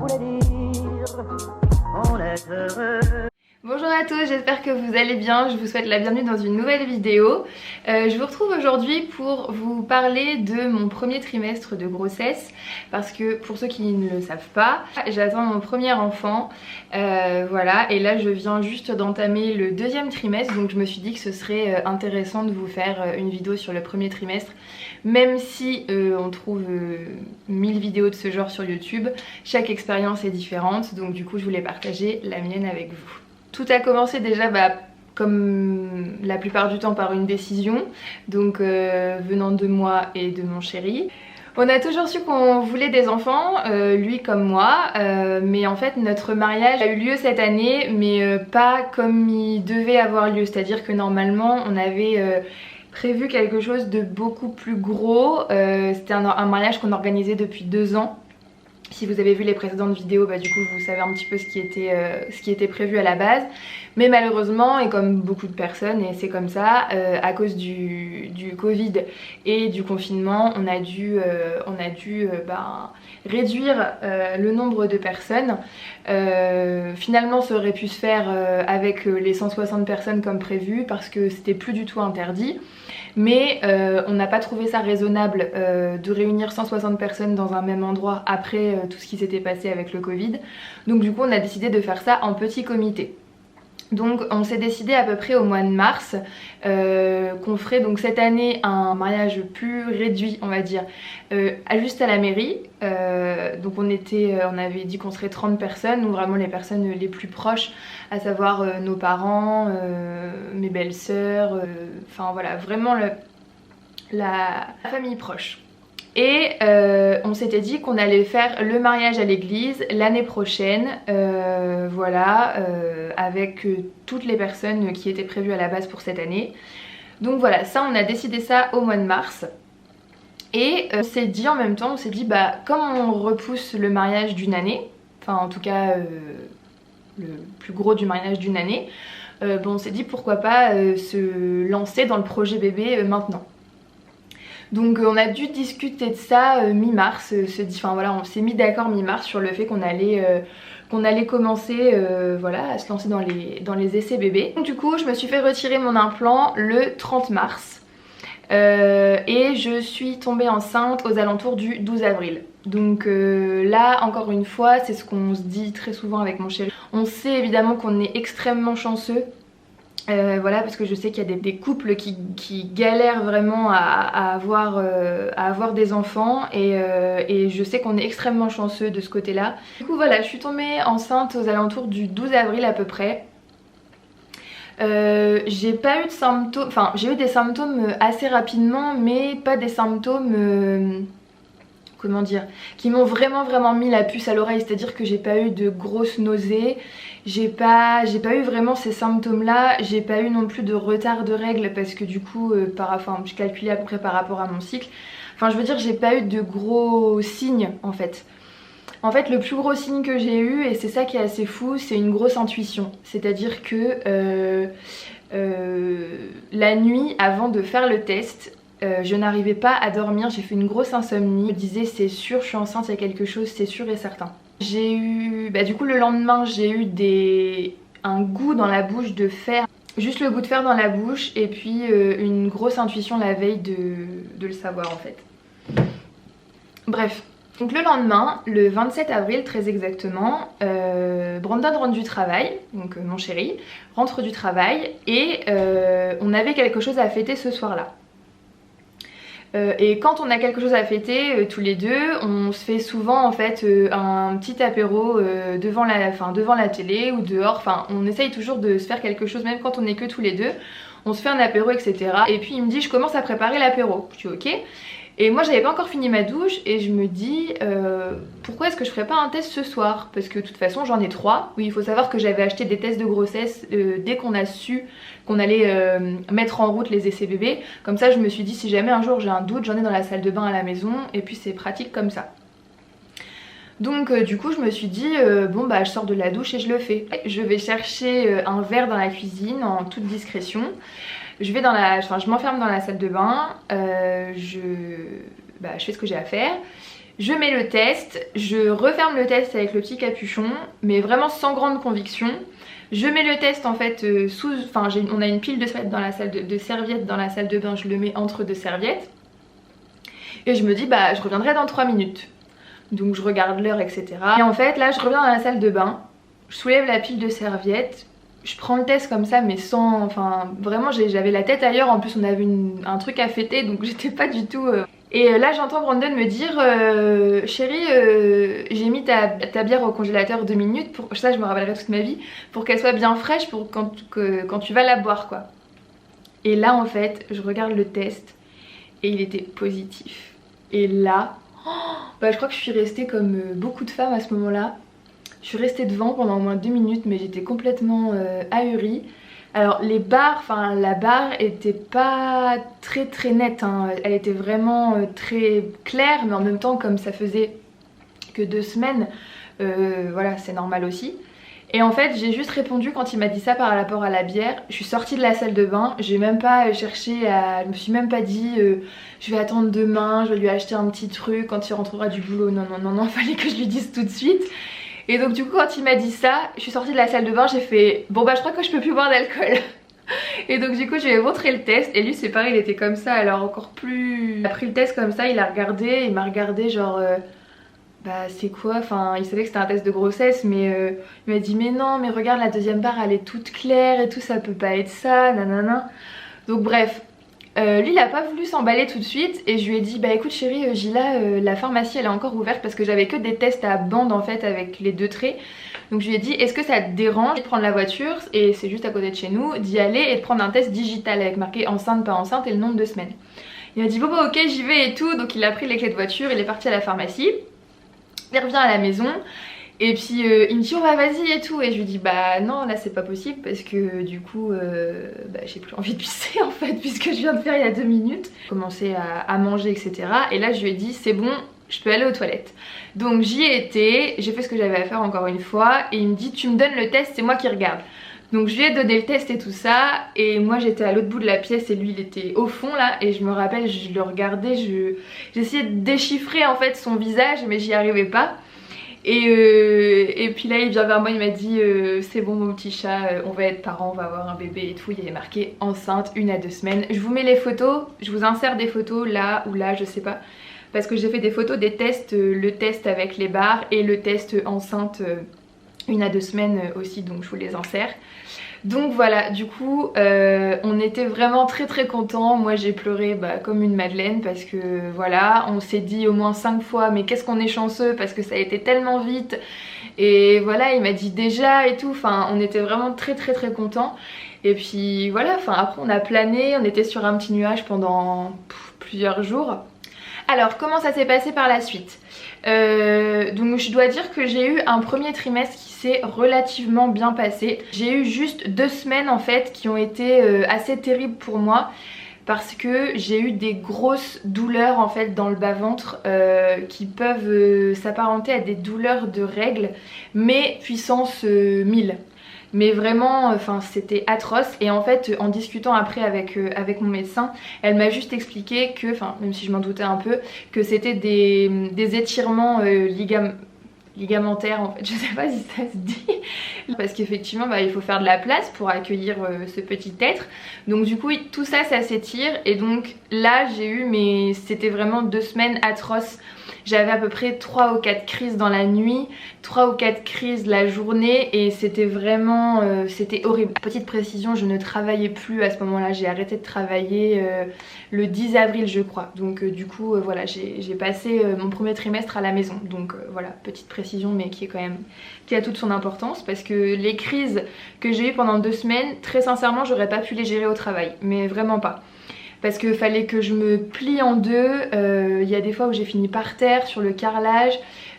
voulait dire on est heureux. Bonjour à tous, j'espère que vous allez bien, je vous souhaite la bienvenue dans une nouvelle vidéo. Je vous retrouve aujourd'hui pour vous parler de mon premier trimestre de grossesse parce que pour ceux qui ne le savent pas, j'attends mon premier enfant, voilà, et là je viens juste d'entamer le deuxième trimestre, donc je me suis dit que ce serait intéressant de vous faire une vidéo sur le premier trimestre, même si on trouve 1000 vidéos de ce genre sur YouTube, chaque expérience est différente, donc du coup je voulais partager la mienne avec vous. Tout a commencé déjà comme la plupart du temps par une décision, donc venant de moi et de mon chéri. On a toujours su qu'on voulait des enfants, lui comme moi, mais en fait notre mariage a eu lieu cette année, mais pas comme il devait avoir lieu, c'est-à-dire que normalement on avait prévu quelque chose de beaucoup plus gros, c'était un mariage qu'on organisait depuis 2 ans. Si vous avez vu les précédentes vidéos, du coup vous savez un petit peu ce qui était prévu à la base. Mais malheureusement, et comme beaucoup de personnes, et c'est comme ça, à cause du Covid et du confinement, on a dû réduire le nombre de personnes. Finalement ça aurait pu se faire avec les 160 personnes comme prévu parce que c'était plus du tout interdit. Mais on n'a pas trouvé ça raisonnable de réunir 160 personnes dans un même endroit après tout ce qui s'était passé avec le Covid. Donc du coup on a décidé de faire ça en petit comité. Donc on s'est décidé à peu près au mois de mars qu'on ferait donc cette année un mariage plus réduit, on va dire, juste à la mairie. Donc on avait dit qu'on serait 30 personnes, donc vraiment les personnes les plus proches, à savoir nos parents, mes belles-sœurs, enfin voilà, vraiment la famille proche. Et on s'était dit qu'on allait faire le mariage à l'église l'année prochaine, voilà, avec toutes les personnes qui étaient prévues à la base pour cette année. Donc voilà, ça on a décidé ça au mois de mars. Et on s'est dit en même temps, on s'est dit comme on repousse le mariage d'une année, enfin en tout cas le plus gros du mariage d'une année, on s'est dit pourquoi pas se lancer dans le projet bébé maintenant. Donc on a dû discuter de ça mi-mars, on s'est mis d'accord mi-mars sur le fait qu'on allait commencer voilà, à se lancer dans les essais bébés. Donc du coup je me suis fait retirer mon implant le 30 mars et je suis tombée enceinte aux alentours du 12 avril. Donc là encore une fois c'est ce qu'on se dit très souvent avec mon chéri. On sait évidemment qu'on est extrêmement chanceux. Voilà, parce que je sais qu'il y a des couples qui galèrent vraiment à avoir des enfants et je sais qu'on est extrêmement chanceux de ce côté là. Du coup voilà, je suis tombée enceinte aux alentours du 12 avril à peu près. J'ai pas eu de symptômes, enfin j'ai eu des symptômes assez rapidement, mais pas des symptômes comment dire, qui m'ont vraiment mis la puce à l'oreille, c'est-à-dire que j'ai pas eu de grosses nausées, j'ai pas eu vraiment ces symptômes là, j'ai pas eu non plus de retard de règles parce que du coup je calculais à peu près par rapport à mon cycle, enfin je veux dire j'ai pas eu de gros signes en fait. En fait le plus gros signe que j'ai eu, et c'est ça qui est assez fou, c'est une grosse intuition, c'est-à-dire que la nuit avant de faire le test, je n'arrivais pas à dormir, j'ai fait une grosse insomnie. Je me disais c'est sûr, je suis enceinte, il y a quelque chose, c'est sûr et certain. J'ai eu, du coup le lendemain j'ai eu un goût dans la bouche de fer, juste le goût de fer dans la bouche, et puis une grosse intuition la veille de le savoir en fait. Bref. Donc le lendemain, le 27 avril très exactement, Brandon rentre du travail, donc mon chéri, rentre du travail et on avait quelque chose à fêter ce soir-là. Et quand on a quelque chose à fêter tous les deux, on se fait souvent en fait un petit apéro devant la télé ou dehors, enfin on essaye toujours de se faire quelque chose même quand on est que tous les deux, on se fait un apéro etc. Et puis il me dit je commence à préparer l'apéro, je dis ok. Et moi j'avais pas encore fini ma douche et je me dis pourquoi est-ce que je ferais pas un test ce soir, parce que de toute façon j'en ai 3. Oui, il faut savoir que j'avais acheté des tests de grossesse dès qu'on a su qu'on allait mettre en route les essais bébés. Comme ça je me suis dit si jamais un jour j'ai un doute, j'en ai dans la salle de bain à la maison et puis c'est pratique comme ça. Donc du coup je me suis dit je sors de la douche et je le fais. Je vais chercher un verre dans la cuisine en toute discrétion. Je m'enferme dans la salle de bain, je fais ce que j'ai à faire. Je mets le test, je referme le test avec le petit capuchon, mais vraiment sans grande conviction. Je mets le test en fait on a une pile de serviettes dans la salle de serviettes dans la salle de bain, je le mets entre 2 serviettes. Et je me dis bah je reviendrai dans 3 minutes. Donc je regarde l'heure, etc. Et en fait là je reviens dans la salle de bain, je soulève la pile de serviettes, je prends le test comme ça mais sans... Enfin vraiment j'avais la tête ailleurs, en plus on avait un truc à fêter donc j'étais pas du tout... Et là j'entends Brandon me dire chérie j'ai mis ta bière au congélateur 2 minutes, pour ça je me rappellerai toute ma vie, pour qu'elle soit bien fraîche pour quand tu vas la boire quoi. Et là en fait je regarde le test et il était positif. Et là, je crois que je suis restée comme beaucoup de femmes à ce moment là. Je suis restée devant pendant au moins 2 minutes mais j'étais complètement ahurie. Alors les barres, la barre était pas très nette, hein. Elle était vraiment très claire, mais en même temps comme ça faisait que 2 semaines, voilà c'est normal aussi. Et en fait j'ai juste répondu quand il m'a dit ça par rapport à la bière. Je suis sortie de la salle de bain, j'ai même pas cherché à... Je me suis même pas dit je vais attendre demain, je vais lui acheter un petit truc quand il rentrera du boulot. Non, fallait que je lui dise tout de suite. Et donc du coup quand il m'a dit ça, je suis sortie de la salle de bain, j'ai fait bon bah je crois que je peux plus boire d'alcool. Et donc du coup je lui ai montré le test et lui c'est pareil, il était comme ça, alors encore plus... Il a pris le test comme ça, il a regardé, il m'a regardé genre bah c'est quoi, enfin il savait que c'était un test de grossesse mais il m'a dit mais non mais regarde la deuxième barre elle est toute claire et tout, ça peut pas être ça, nanana. Donc bref. Lui il a pas voulu s'emballer tout de suite et je lui ai dit bah écoute chérie Gila la pharmacie elle est encore ouverte parce que j'avais que des tests à bande en fait avec les 2 traits. Donc je lui ai dit est-ce que ça te dérange de prendre la voiture, et c'est juste à côté de chez nous, d'y aller et de prendre un test digital avec marqué enceinte pas enceinte et le nombre de semaines. Il m'a dit bon bah ok j'y vais et tout, donc il a pris les clés de voiture, il est parti à la pharmacie, il revient à la maison. Et puis il me dit oh bah vas-y et tout, et je lui dis bah non là c'est pas possible parce que du coup j'ai plus envie de pisser en fait puisque je viens de faire il y a 2 minutes. Commencer à manger etc. Et là je lui ai dit c'est bon je peux aller aux toilettes. Donc j'y ai été, j'ai fait ce que j'avais à faire encore une fois et il me dit tu me donnes le test, c'est moi qui regarde. Donc je lui ai donné le test et tout ça et moi j'étais à l'autre bout de la pièce et lui il était au fond là, et je me rappelle je le regardais, j'essayais de déchiffrer en fait son visage mais j'y arrivais pas. Et puis là il vient vers moi, il m'a dit c'est bon mon petit chat, on va être parents, on va avoir un bébé et tout. Il y avait marqué enceinte 1 à 2 semaines. Je vous mets les photos, je vous insère des photos là ou là je sais pas, parce que j'ai fait des photos des tests, le test avec les barres et le test enceinte 1 à 2 semaines aussi, donc je vous les insère. Donc voilà, du coup on était vraiment très contents. Moi j'ai pleuré comme une madeleine parce que voilà, on s'est dit au moins 5 fois mais qu'est-ce qu'on est chanceux parce que ça a été tellement vite. Et voilà, il m'a dit déjà et tout, enfin on était vraiment très contents. Et puis voilà, enfin après on a plané, on était sur un petit nuage pendant plusieurs jours. Alors comment ça s'est passé par la suite? Donc je dois dire que j'ai eu un premier trimestre qui s'est relativement bien passé. J'ai eu juste 2 semaines en fait qui ont été assez terribles pour moi parce que j'ai eu des grosses douleurs en fait dans le bas-ventre qui peuvent s'apparenter à des douleurs de règles mais puissance 1000. Mais vraiment enfin c'était atroce. Et en fait en discutant après avec mon médecin, elle m'a juste expliqué que, enfin même si je m'en doutais un peu, que c'était des étirements ligamentaires en fait, je sais pas si ça se dit, parce qu'effectivement il faut faire de la place pour accueillir ce petit être. Donc du coup tout ça s'étire et donc là j'ai eu, mais c'était vraiment 2 semaines atroces. J'avais à peu près 3 ou 4 crises dans la nuit, 3 ou 4 crises la journée et c'était vraiment c'était horrible. Petite précision, je ne travaillais plus à ce moment là, j'ai arrêté de travailler le 10 avril je crois. Donc du coup voilà, j'ai passé mon premier trimestre à la maison. Donc voilà, petite précision mais qui a toute son importance, parce que les crises que j'ai eues pendant 2 semaines, très sincèrement j'aurais pas pu les gérer au travail, mais vraiment pas. Parce qu'il fallait que je me plie en deux, il y a des fois où j'ai fini par terre sur le carrelage,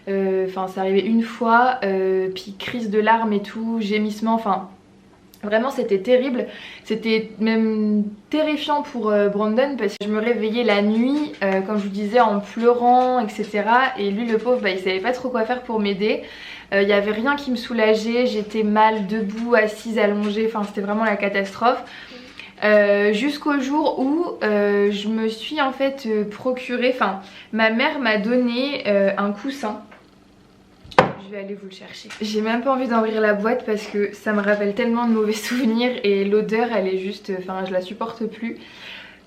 enfin c'est arrivé une fois, puis crise de larmes et tout, gémissement, enfin vraiment c'était terrible. C'était même terrifiant pour Brandon parce que je me réveillais la nuit, comme je vous disais, en pleurant etc. Et lui le pauvre il savait pas trop quoi faire pour m'aider. Il n'y avait rien qui me soulageait, j'étais mal debout, assise, allongée, enfin c'était vraiment la catastrophe. jusqu'au jour où je me suis en fait procuré, enfin ma mère m'a donné un coussin. Je vais aller vous le chercher. J'ai même pas envie d'ouvrir la boîte parce que ça me rappelle tellement de mauvais souvenirs et l'odeur elle est juste, enfin je la supporte plus.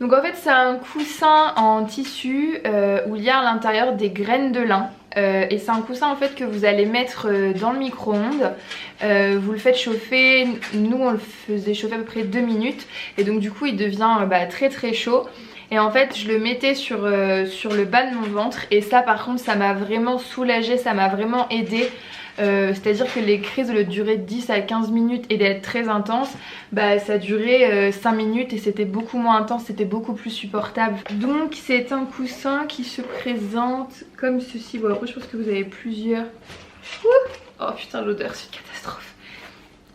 Donc en fait c'est un coussin en tissu où il y a à l'intérieur des graines de lin. Et c'est un coussin en fait que vous allez mettre dans le micro-ondes. Vous le faites chauffer, nous on le faisait chauffer à peu près 2 minutes. Et donc du coup il devient très très chaud. Et en fait je le mettais sur le bas de mon ventre. Et ça par contre ça m'a vraiment soulagée, ça m'a vraiment aidée. C'est à dire que les crises au lieu de durer 10 à 15 minutes et d'être très intense, ça durait 5 minutes et c'était beaucoup moins intense, c'était beaucoup plus supportable. Donc c'est un coussin qui se présente comme ceci. Bon après je pense que vous avez plusieurs. Oh putain l'odeur c'est une catastrophe.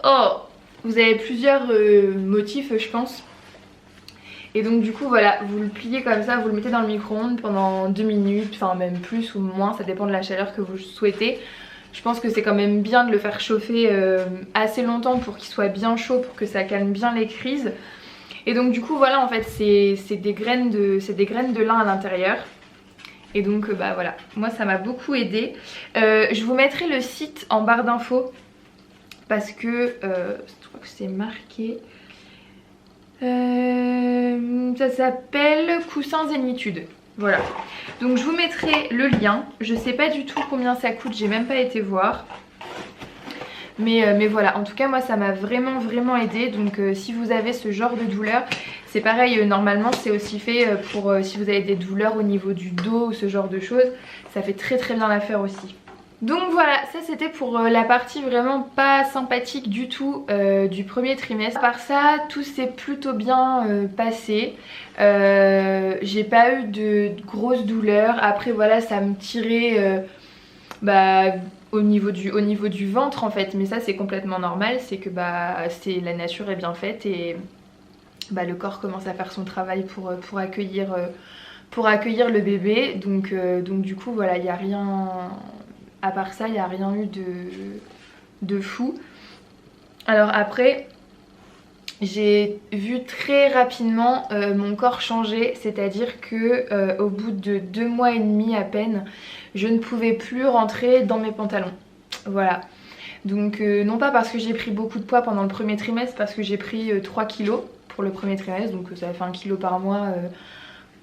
Oh vous avez plusieurs motifs je pense. Et donc du coup voilà, vous le pliez comme ça, vous le mettez dans le micro-ondes pendant 2 minutes, enfin même plus ou moins, ça dépend de la chaleur que vous souhaitez. Je pense que c'est quand même bien de le faire chauffer assez longtemps pour qu'il soit bien chaud, pour que ça calme bien les crises. Et donc du coup voilà en fait c'est des graines de lin à l'intérieur. Et donc voilà, moi ça m'a beaucoup aidé. Je vous mettrai le site en barre d'infos parce que je crois que c'est marqué. Ça s'appelle Coussins Zénitude. Voilà, donc je vous mettrai le lien. Je sais pas du tout combien ça coûte, j'ai même pas été voir. Mais voilà, en tout cas moi ça m'a vraiment aidé. Donc si vous avez ce genre de douleur, c'est pareil, normalement c'est aussi fait pour si vous avez des douleurs au niveau du dos ou ce genre de choses. Ça fait très bien l'affaire aussi. Donc voilà, ça c'était pour la partie vraiment pas sympathique du tout du premier trimestre. À part ça, tout s'est plutôt bien passé. J'ai pas eu de grosses douleurs. Après voilà, ça me tirait au niveau du ventre en fait. Mais ça c'est complètement normal, c'est que la nature est bien faite et le corps commence à faire son travail pour accueillir le bébé. Donc du coup voilà, il n'y a rien... À part ça, il n'y a rien eu de fou. Alors après, j'ai vu très rapidement mon corps changer. C'est-à-dire que au bout de 2 mois et demi à peine, je ne pouvais plus rentrer dans mes pantalons. Voilà. Donc non pas parce que j'ai pris beaucoup de poids pendant le premier trimestre, parce que j'ai pris 3 kilos pour le premier trimestre. Donc ça fait 1 kilo par mois.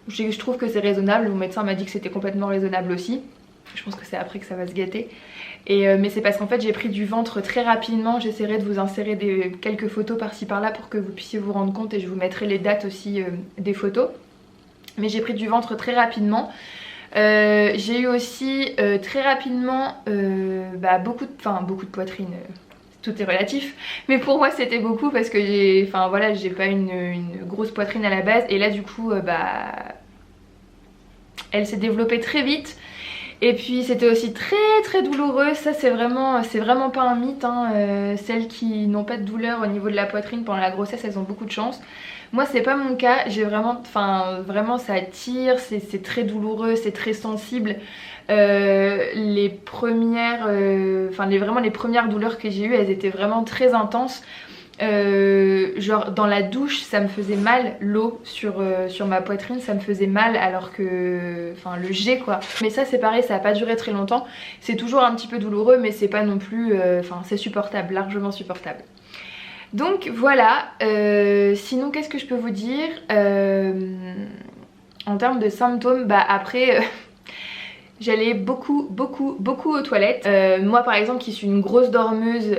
Je trouve que c'est raisonnable. Mon médecin m'a dit que c'était complètement raisonnable aussi. Je pense que c'est après que ça va se gâter. Mais c'est parce qu'en fait j'ai pris du ventre très rapidement. J'essaierai de vous insérer quelques photos par-ci par-là pour que vous puissiez vous rendre compte. Et je vous mettrai les dates aussi des photos. Mais j'ai pris du ventre très rapidement. J'ai eu aussi très rapidement beaucoup de poitrine. Tout est relatif. Mais pour moi c'était beaucoup parce que j'ai pas une grosse poitrine à la base. Et là du coup elle s'est développée très vite. Et puis c'était aussi très douloureux. Ça c'est vraiment pas un mythe hein. Celles qui n'ont pas de douleur au niveau de la poitrine pendant la grossesse, elles ont beaucoup de chance. Moi c'est pas mon cas, j'ai vraiment ça tire, c'est très douloureux, c'est très sensible. Les premières douleurs que j'ai eues, elles étaient vraiment très intenses. Genre dans la douche ça me faisait mal, l'eau sur ma poitrine ça me faisait mal, alors que le jet quoi. Mais ça c'est pareil, ça a pas duré très longtemps. C'est toujours un petit peu douloureux mais c'est pas non plus c'est supportable, largement supportable. Donc voilà, sinon qu'est-ce que je peux vous dire en termes de symptômes? Après j'allais beaucoup aux toilettes. Moi par exemple qui suis une grosse dormeuse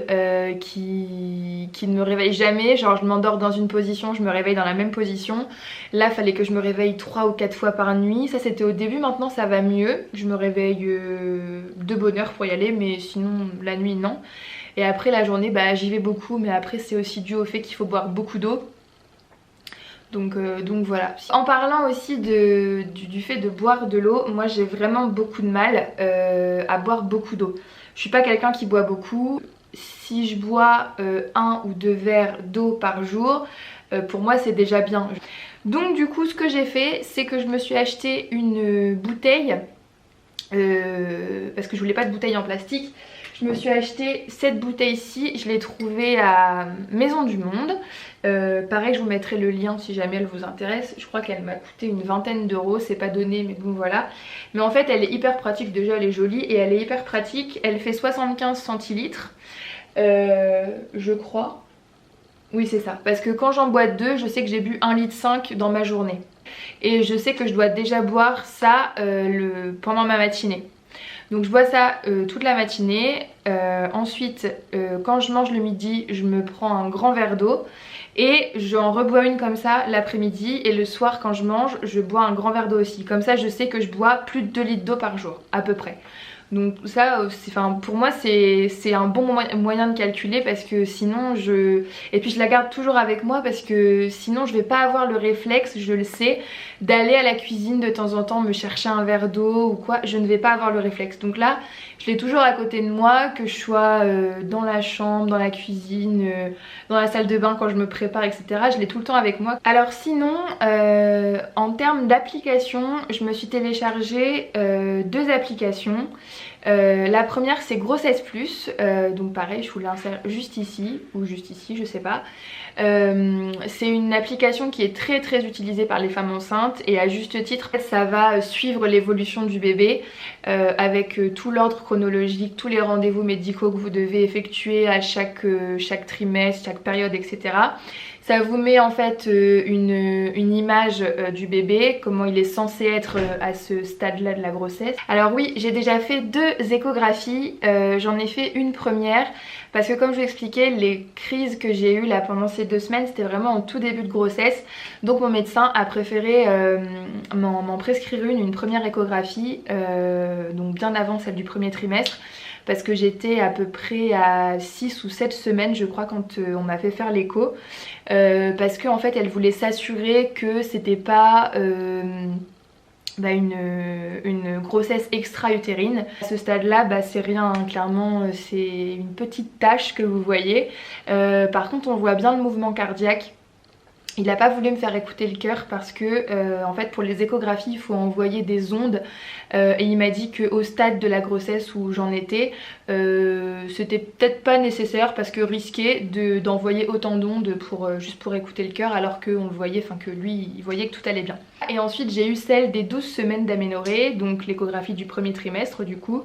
qui ne me réveille jamais, genre je m'endors dans une position, je me réveille dans la même position. Là fallait que je me réveille 3 ou 4 fois par nuit. Ça c'était au début, maintenant ça va mieux. Je me réveille de bonne heure pour y aller, mais sinon la nuit non. Et après la journée j'y vais beaucoup, mais après c'est aussi dû au fait qu'il faut boire beaucoup d'eau. Donc voilà. En parlant aussi du fait de boire de l'eau, moi j'ai vraiment beaucoup de mal à boire beaucoup d'eau. Je suis pas quelqu'un qui boit beaucoup. Si je bois 1 ou 2 verres d'eau par jour, pour moi c'est déjà bien. Donc du coup ce que j'ai fait, c'est que je me suis acheté une bouteille parce que je voulais pas de bouteille en plastique. Je me suis acheté cette bouteille-ci, je l'ai trouvée à Maison du Monde. Pareil, je vous mettrai le lien si jamais elle vous intéresse. Je crois qu'elle m'a coûté une vingtaine d'euros, c'est pas donné mais bon voilà. Mais en fait elle est hyper pratique, déjà elle est jolie et elle est hyper pratique. Elle fait 75 centilitres, je crois. Oui c'est ça, parce que quand j'en bois 2, je sais que j'ai bu 1,5 litre dans ma journée. Et je sais que je dois déjà boire ça pendant ma matinée. Donc je bois ça toute la matinée. Ensuite quand je mange le midi, je me prends un grand verre d'eau. Et j'en rebois une comme ça l'après-midi. Et le soir quand je mange, je bois un grand verre d'eau aussi. Comme ça je sais que je bois plus de 2 litres d'eau par jour à peu près. Donc ça, pour moi c'est un bon moyen de calculer parce que sinon Et puis je la garde toujours avec moi parce que sinon je vais pas avoir le réflexe, je le sais, d'aller à la cuisine de temps en temps me chercher un verre d'eau ou quoi. Je ne vais pas avoir le réflexe. Donc là, je l'ai toujours à côté de moi, que je sois dans la chambre, dans la cuisine, dans la salle de bain quand je me prépare, etc. Je l'ai tout le temps avec moi. Alors sinon, en termes d'applications, je me suis téléchargé 2 applications. La première c'est Grossesse Plus, donc pareil je vous l'insère juste ici ou juste ici je sais pas. C'est une application qui est très très utilisée par les femmes enceintes et à juste titre ça va suivre l'évolution du bébé avec tout l'ordre chronologique, tous les rendez-vous médicaux que vous devez effectuer à chaque trimestre, chaque période, etc. Ça vous met en fait une image du bébé, comment il est censé être à ce stade-là de la grossesse. Alors oui, j'ai déjà fait 2 échographies, j'en ai fait une première parce que comme je vous expliquais, les crises que j'ai eues là pendant ces 2 semaines, c'était vraiment en tout début de grossesse. Donc mon médecin a préféré m'en prescrire une première échographie, donc bien avant celle du premier trimestre. Parce que j'étais à peu près à 6 ou 7 semaines je crois quand on m'a fait faire l'écho. Parce qu'en fait elle voulait s'assurer que c'était pas une grossesse extra-utérine. À ce stade là c'est rien, hein, clairement c'est une petite tache que vous voyez. Par contre on voit bien le mouvement cardiaque. Il n'a pas voulu me faire écouter le cœur parce que en fait pour les échographies il faut envoyer des ondes et il m'a dit qu'au stade de la grossesse où j'en étais c'était peut-être pas nécessaire parce que risqué d'envoyer autant d'ondes juste pour écouter le cœur alors qu'on le voyait, enfin que lui il voyait que tout allait bien. Et ensuite j'ai eu celle des 12 semaines d'aménorrhée, donc l'échographie du premier trimestre du coup.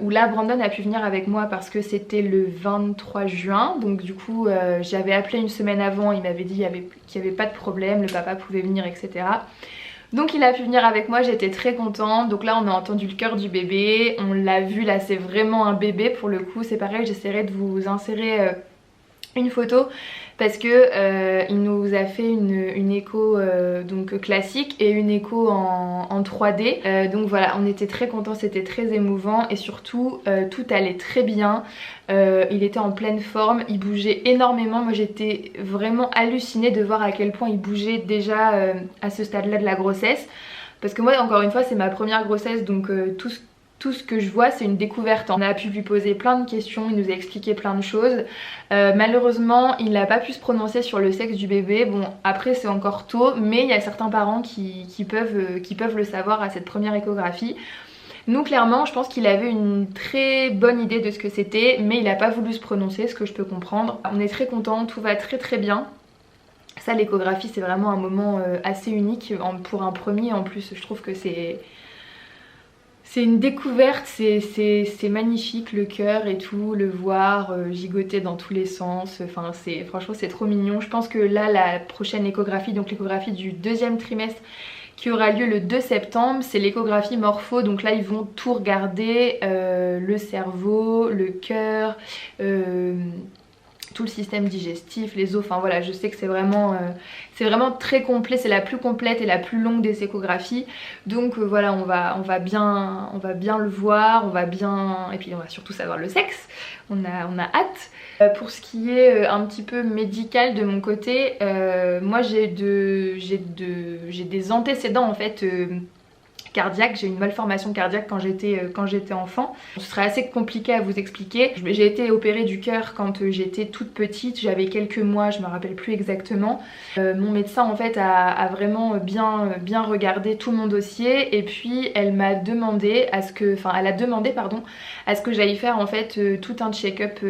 Où là Brandon a pu venir avec moi parce que c'était le 23 juin, donc du coup j'avais appelé une semaine avant, il m'avait dit qu'il n'y avait pas de problème, le papa pouvait venir, etc. Donc il a pu venir avec moi, j'étais très contente. Donc là on a entendu le cœur du bébé, on l'a vu, là c'est vraiment un bébé pour le coup. C'est pareil, j'essaierai de vous insérer une photo parce que il nous a fait une écho donc classique et une écho en 3D. Donc voilà, on était très contents, c'était très émouvant et surtout tout allait très bien. Il était en pleine forme, il bougeait énormément. Moi j'étais vraiment hallucinée de voir à quel point il bougeait déjà à ce stade-là de la grossesse. Parce que moi encore une fois c'est ma première grossesse, donc tout ce que je vois c'est une découverte. On a pu lui poser plein de questions, il nous a expliqué plein de choses. Malheureusement il n'a pas pu se prononcer sur le sexe du bébé. Bon après c'est encore tôt, mais il y a certains parents qui peuvent le savoir à cette première échographie. Nous clairement je pense qu'il avait une très bonne idée de ce que c'était, mais il n'a pas voulu se prononcer, ce que je peux comprendre. On est très contents, tout va très très bien. Ça l'échographie c'est vraiment un moment assez unique pour un premier. En plus je trouve que c'est une découverte, c'est magnifique, le cœur et tout, le voir gigoter dans tous les sens, enfin franchement c'est trop mignon. Je pense que là la prochaine échographie, donc l'échographie du 2e trimestre qui aura lieu le 2 septembre, c'est l'échographie morpho, donc là ils vont tout regarder, le cerveau, le cœur, tout le système digestif, les os, enfin voilà, je sais que c'est vraiment très complet, c'est la plus complète et la plus longue des échographies. Donc voilà, on va bien le voir, et puis on va surtout savoir le sexe, on a hâte. Pour ce qui est un petit peu médical de mon côté, moi j'ai des antécédents en fait cardiaque. J'ai eu une malformation cardiaque quand j'étais enfant. Ce serait assez compliqué à vous expliquer. J'ai été opérée du cœur quand j'étais toute petite, j'avais quelques mois, je me rappelle plus exactement. Mon médecin en fait a vraiment bien regardé tout mon dossier et puis elle a demandé à ce que j'aille faire en fait tout un check-up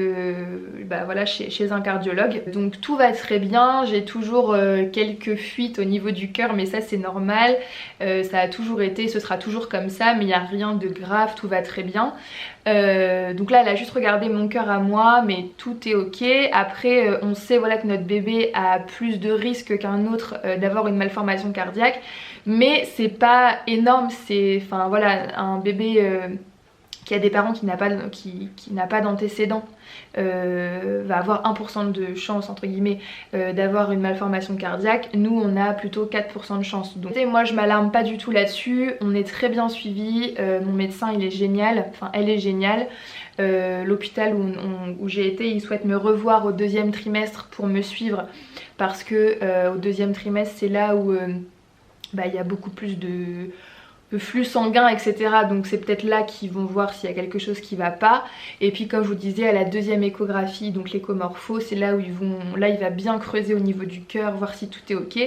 voilà, chez un cardiologue. Donc tout va très bien, j'ai toujours quelques fuites au niveau du cœur mais ça c'est normal, ça a toujours été, ce sera toujours comme ça, mais il n'y a rien de grave, tout va très bien. Donc là elle a juste regardé mon cœur à moi mais tout est ok. Après on sait voilà que notre bébé a plus de risques qu'un autre d'avoir une malformation cardiaque, mais c'est pas énorme, c'est enfin voilà, un bébé qui a des parents qui n'a pas d'antécédents va avoir 1% de chance entre guillemets d'avoir une malformation cardiaque. Nous on a plutôt 4% de chance. Donc moi je m'alarme pas du tout là-dessus, on est très bien suivi, mon médecin il est génial, enfin elle est géniale. L'hôpital où j'ai été, il souhaite me revoir au 2e trimestre pour me suivre parce que au 2e trimestre c'est là où il y a beaucoup plus de flux sanguin etc, donc c'est peut-être là qu'ils vont voir s'il y a quelque chose qui va pas. Et puis comme je vous disais à la 2e échographie, donc l'échomorpho, c'est là où il va bien creuser au niveau du cœur, voir si tout est ok.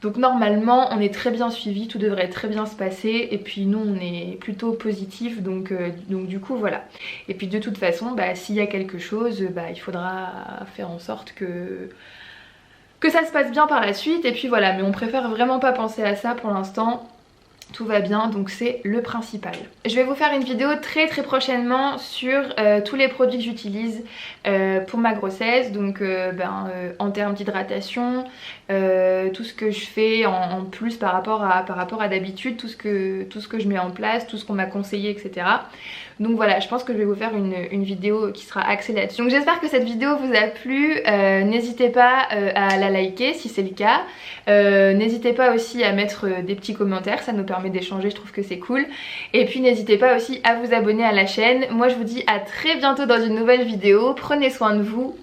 Donc normalement on est très bien suivi, tout devrait très bien se passer et puis nous on est plutôt positif donc du coup voilà. Et puis de toute façon s'il y a quelque chose il faudra faire en sorte que ça se passe bien par la suite et puis voilà, mais on préfère vraiment pas penser à ça pour l'instant. Tout va bien, donc c'est le principal. Je vais vous faire une vidéo très prochainement sur tous les produits que j'utilise pour ma grossesse, donc en termes d'hydratation, tout ce que je fais en plus par rapport à d'habitude, tout ce que je mets en place, tout ce qu'on m'a conseillé, etc. Donc voilà, je pense que je vais vous faire une vidéo qui sera axée là-dessus. Donc j'espère que cette vidéo vous a plu, n'hésitez pas à la liker si c'est le cas, n'hésitez pas aussi à mettre des petits commentaires, ça nous permet d'échanger, je trouve que c'est cool. Et puis n'hésitez pas aussi à vous abonner à la chaîne. Moi je vous dis à très bientôt dans une nouvelle vidéo, prenez soin de vous,